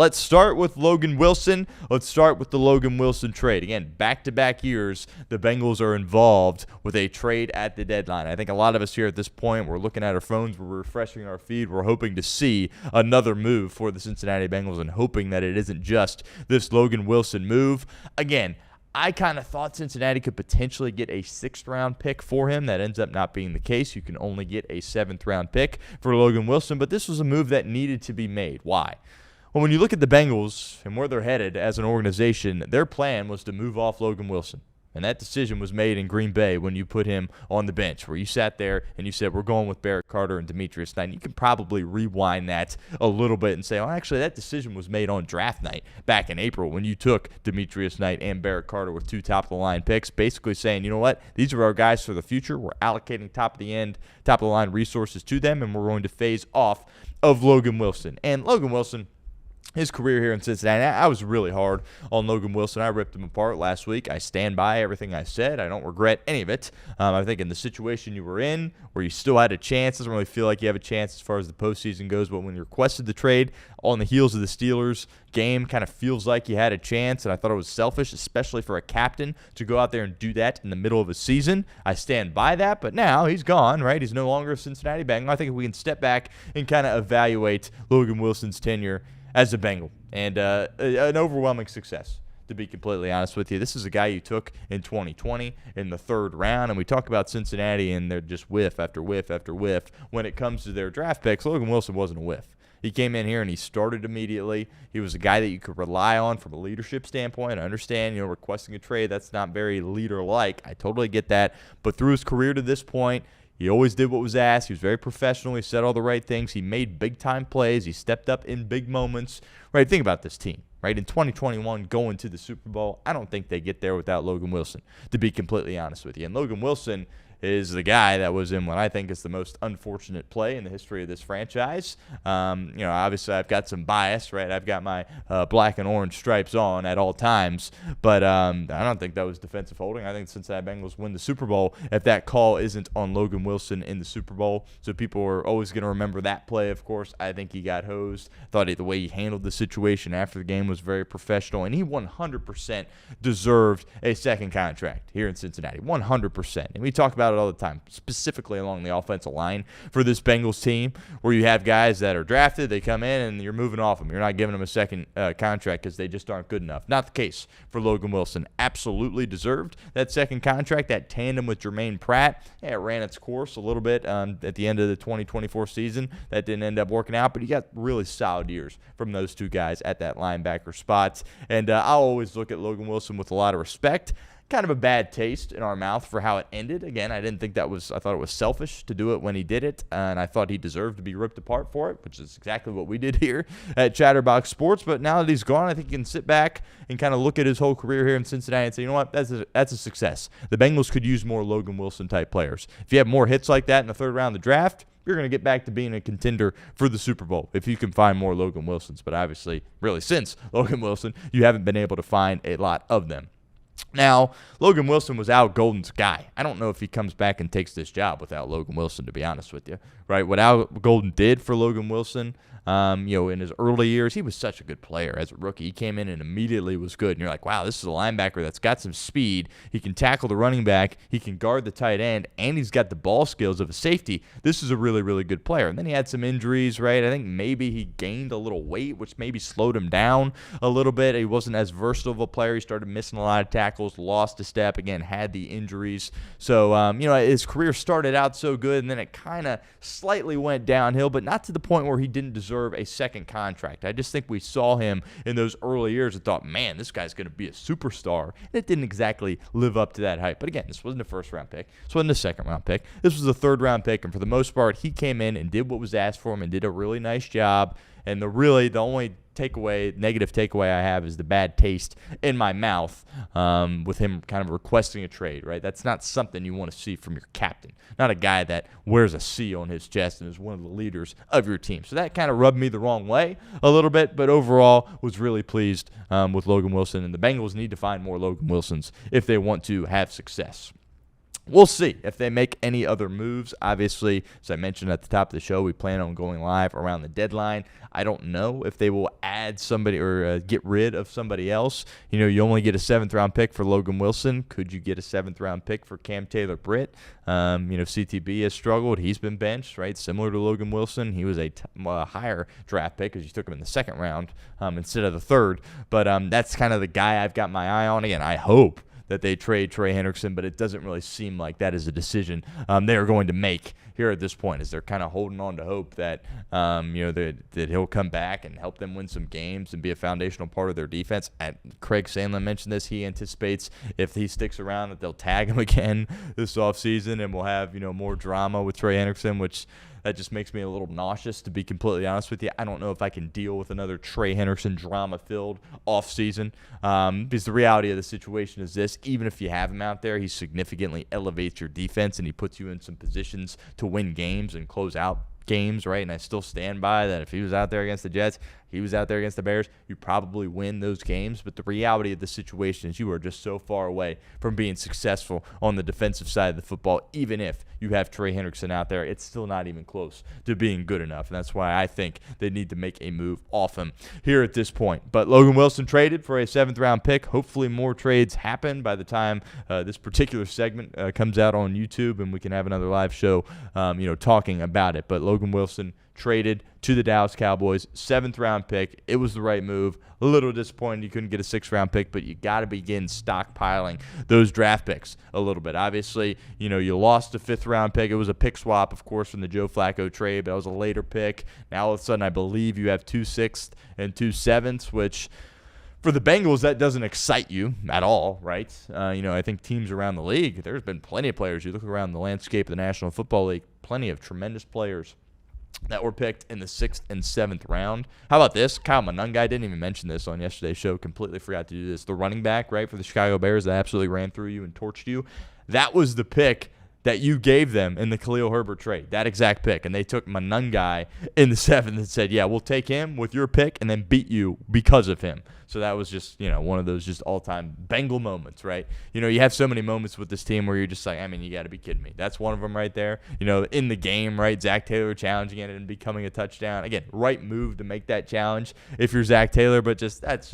Let's start with Logan Wilson. Let's start with the Logan Wilson trade. Again, back-to-back years, the Bengals are involved with a trade at the deadline. I think a lot of us here at this point, we're looking at our phones, we're refreshing our feed, we're hoping to see another move for the Cincinnati Bengals and hoping that it isn't just this Logan Wilson move. Again, I kind of thought Cincinnati could potentially get a 6th-round pick for him. That ends up not being the case. You can only get a 7th-round pick for Logan Wilson, but this was a move that needed to be made. Why? Well, when you look at the Bengals and where they're headed as an organization, their plan was to move off Logan Wilson. And that decision was made in Green Bay when you put him on the bench, where you sat there and you said, we're going with Barrett Carter and Demetrius Knight. And you can probably rewind that a little bit and say, well, actually, that decision was made on draft night back in April when you took Demetrius Knight and Barrett Carter with 2 top-of-the-line picks, basically saying, you know what, these are our guys for the future. We're allocating top-of-the-line resources to them, and we're going to phase off of Logan Wilson. And Logan Wilson, his career here in Cincinnati, I was really hard on Logan Wilson. I ripped him apart last week. I stand by everything I said. I don't regret any of it. I think in the situation you were in, where you still had a chance, doesn't really feel like you have a chance as far as the postseason goes, but when you requested the trade on the heels of the Steelers game, kind of feels like you had a chance, and I thought it was selfish, especially for a captain, to go out there and do that in the middle of a season. I stand by that, but now he's gone, right? He's no longer a Cincinnati Bengal. I think if we can step back and kind of evaluate Logan Wilson's tenure as a Bengal, and an overwhelming success, to be completely honest with you. This is a guy you took in 2020 in the 3rd round, and we talk about Cincinnati, and they're just whiff after whiff after whiff when it comes to their draft picks. Logan Wilson wasn't a whiff. He came in here and he started immediately. He was a guy that you could rely on from a leadership standpoint. I understand, requesting a trade, that's not very leader-like. I totally get that. But through his career to this point, he always did what was asked. He was very professional. He said all the right things. He made big-time plays. He stepped up in big moments. Right, think about this team. Right, in 2021, going to the Super Bowl, I don't think they get there without Logan Wilson, to be completely honest with you. And Logan Wilson is the guy that was in what I think is the most unfortunate play in the history of this franchise. Obviously I've got some bias, right? I've got my black and orange stripes on at all times, but I don't think that was defensive holding. I think the Cincinnati Bengals win the Super Bowl if that call isn't on Logan Wilson in the Super Bowl. So people are always going to remember that play, of course. I think he got hosed. Thought the way he handled the situation after the game was very professional, and he 100% deserved a second contract here in Cincinnati, 100%. And we talk about it all the time, specifically along the offensive line for this Bengals team, where you have guys that are drafted, they come in, and you're moving off them. You're not giving them a second contract because they just aren't good enough. Not the case for Logan Wilson. Absolutely deserved that second contract. That tandem with Jermaine Pratt, it ran its course a little bit at the end of the 2024 season. That didn't end up working out, but he got really solid years from those two guys at that linebacker spot. And I'll always look at Logan Wilson with a lot of respect. Kind of a bad taste in our mouth for how it ended. Again, I thought it was selfish to do it when he did it, and I thought he deserved to be ripped apart for it, which is exactly what we did here at Chatterbox Sports. But now that he's gone, I think you can sit back and kind of look at his whole career here in Cincinnati and say, you know what, that's a success. The Bengals could use more Logan Wilson-type players. If you have more hits like that in the 3rd round of the draft, you're going to get back to being a contender for the Super Bowl if you can find more Logan Wilsons. But obviously, really since Logan Wilson, you haven't been able to find a lot of them. Now, Logan Wilson was Al Golden's guy. I don't know if he comes back and takes this job without Logan Wilson, to be honest with you. Right? What Al Golden did for Logan Wilson, in his early years, he was such a good player as a rookie. He came in and immediately was good. And you're like, wow, this is a linebacker that's got some speed. He can tackle the running back. He can guard the tight end. And he's got the ball skills of a safety. This is a really, really good player. And then he had some injuries, right? I think maybe he gained a little weight, which maybe slowed him down a little bit. He wasn't as versatile of a player. He started missing a lot of tackles, lost a step, again, had the injuries. So, his career started out so good, and then it kind of slightly went downhill, but not to the point where he didn't deserve a second contract. I just think we saw him in those early years and thought, man, this guy's going to be a superstar. And it didn't exactly live up to that hype. But again, this wasn't a 1st-round pick. This wasn't a 2nd-round pick. This was a 3rd-round pick, and for the most part, he came in and did what was asked for him and did a really nice job. And the only negative takeaway I have is the bad taste in my mouth with him kind of requesting a trade, right? That's not something you want to see from your captain, not a guy that wears a C on his chest and is one of the leaders of your team. So that kind of rubbed me the wrong way a little bit, but overall was really pleased with Logan Wilson, and the Bengals need to find more Logan Wilsons if they want to have success. We'll see if they make any other moves. Obviously, as I mentioned at the top of the show, we plan on going live around the deadline. I don't know if they will add somebody or get rid of somebody else. You only get a 7th-round pick for Logan Wilson. Could you get a 7th-round pick for Cam Taylor-Britt? CTB has struggled. He's been benched, right? Similar to Logan Wilson. He was a higher draft pick because you took him in the 2nd round instead of the 3rd. But that's kind of the guy I've got my eye on. Again, I hope that they trade Trey Hendrickson, but it doesn't really seem like that is a decision they are going to make here at this point, as they're kind of holding on to hope that that he'll come back and help them win some games and be a foundational part of their defense. Craig Sandlin mentioned this. He anticipates if he sticks around that they'll tag him again this offseason and we'll have more drama with Trey Hendrickson, which that just makes me a little nauseous, to be completely honest with you. I don't know if I can deal with another Trey Hendrickson drama-filled offseason because the reality of the situation is this. Even if you have him out there, he significantly elevates your defense and he puts you in some positions to win games and close out games, right? And I still stand by that. If he was out there against the Jets, he was out there against the Bears, you probably win those games. But the reality of the situation is you are just so far away from being successful on the defensive side of the football. Even if you have Trey Hendrickson out there, it's still not even close to being good enough. And that's why I think they need to make a move off him here at this point. But Logan Wilson traded for a 7th-round pick. Hopefully more trades happen by the time this particular segment comes out on YouTube and we can have another live show talking about it. But Logan Wilson traded to the Dallas Cowboys, 7th-round pick. It was the right move. A little disappointed you couldn't get a 6th-round pick, but you got to begin stockpiling those draft picks a little bit. Obviously, you lost a 5th-round pick. It was a pick swap, of course, from the Joe Flacco trade, but that was a later pick. Now, all of a sudden, I believe you have 2 6ths and 2 7ths, which for the Bengals, that doesn't excite you at all, right? I think teams around the league, there's been plenty of players. You look around the landscape of the National Football League, plenty of tremendous players that were picked in the 6th and 7th round. How about this? Kyle Monungai, I didn't even mention this on yesterday's show. Completely forgot to do this. The running back, right, for the Chicago Bears that absolutely ran through you and torched you. That was the pick that you gave them in the Khalil Herbert trade, that exact pick. And they took Monungai in the 7th and said, yeah, we'll take him with your pick and then beat you because of him. So that was just, one of those just all-time Bengal moments, right? You have so many moments with this team where you're just like, you got to be kidding me. That's one of them right there. In the game, right, Zach Taylor challenging it and becoming a touchdown. Again, right move to make that challenge if you're Zach Taylor, but that's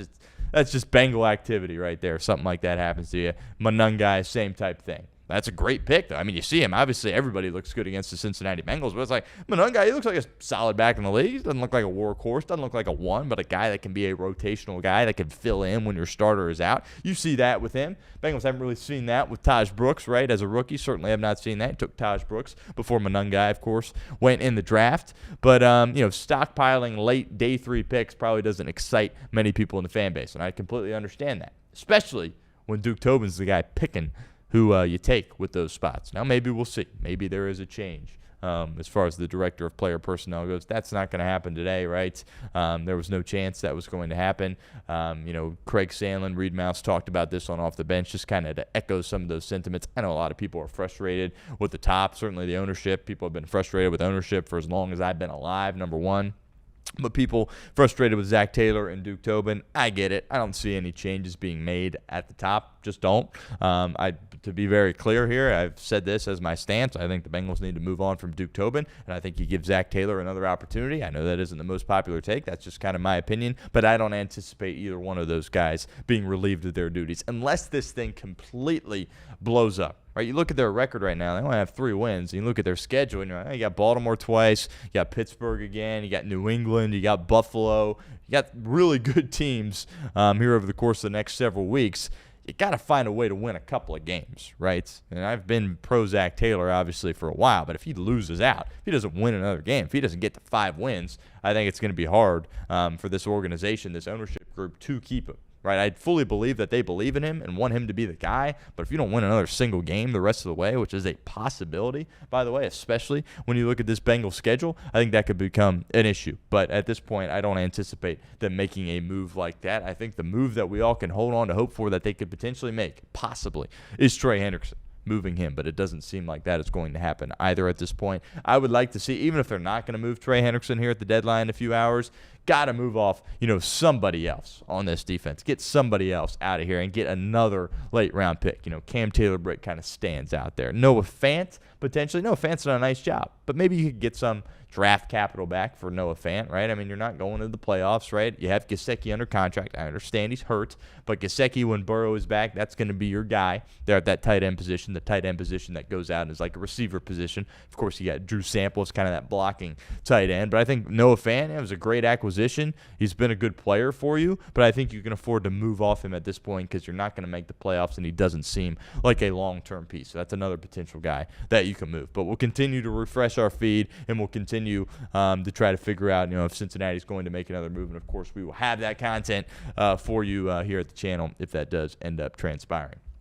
just Bengal activity right there. Something like that happens to you. Monungai, same type thing. That's a great pick, though. You see him. Obviously, everybody looks good against the Cincinnati Bengals, but it's like, Monungai, he looks like a solid back in the league. He doesn't look like a workhorse, doesn't look like a 1, but a guy that can be a rotational guy that can fill in when your starter is out. You see that with him. Bengals haven't really seen that with Taj Brooks, right, as a rookie. Certainly have not seen that. It took Taj Brooks before Monungai, of course, went in the draft. But, stockpiling late day 3 picks probably doesn't excite many people in the fan base, and I completely understand that, especially when Duke Tobin's the guy picking who you take with those spots. Now, maybe we'll see. Maybe there is a change as far as the director of player personnel goes. That's not going to happen today, right? There was no chance that was going to happen. Craig Sandlin, Reed Mouse talked about this on Off the Bench, just kind of to echo some of those sentiments. I know a lot of people are frustrated with the top, certainly the ownership. People have been frustrated with ownership for as long as I've been alive, number one. But people frustrated with Zach Taylor and Duke Tobin, I get it. I don't see any changes being made at the top. Just don't. To be very clear here, I've said this as my stance. I think the Bengals need to move on from Duke Tobin, and I think you give Zach Taylor another opportunity. I know that isn't the most popular take. That's just kind of my opinion. But I don't anticipate either one of those guys being relieved of their duties unless this thing completely blows up. Right, you look at their record right now, they only have 3 wins. And you look at their schedule, and you're like, you got Baltimore twice, you got Pittsburgh again, you got New England, you got Buffalo. You got really good teams here over the course of the next several weeks. You got to find a way to win a couple of games, right? And I've been pro Zach Taylor, obviously, for a while, but if he loses out, if he doesn't win another game, if he doesn't get to 5 wins, I think it's going to be hard for this organization, this ownership group, to keep him. Right, I fully believe that they believe in him and want him to be the guy, but if you don't win another single game the rest of the way, which is a possibility, by the way, especially when you look at this Bengals schedule, I think that could become an issue. But at this point, I don't anticipate them making a move like that. I think the move that we all can hold on to hope for that they could potentially make, possibly, is Trey Hendrickson. Moving him, but it doesn't seem like that is going to happen either at this point. I would like to see, even if they're not going to move Trey Hendrickson here at the deadline in a few hours, got to move off, somebody else on this defense. Get somebody else out of here and get another late-round pick. Cam Taylor-Britt kind of stands out there. Noah Fant, potentially. Noah Fant's done a nice job, but maybe you could get some draft capital back for Noah Fant, right? I mean, you're not going to the playoffs, right? You have Gesicki under contract. I understand he's hurt, but Gesicki, when Burrow is back, that's going to be your guy there at that tight end position, the tight end position that goes out as like a receiver position. Of course, you got Drew Sample as kind of that blocking tight end, but I think Noah Fant, it was a great acquisition. He's been a good player for you, but I think you can afford to move off him at this point because you're not going to make the playoffs, and he doesn't seem like a long-term piece. So that's another potential guy that you can move. But we'll continue to refresh our feed, and we'll continue to try to figure out, if Cincinnati's going to make another move. And, of course, we will have that content for you here at the channel if that does end up transpiring.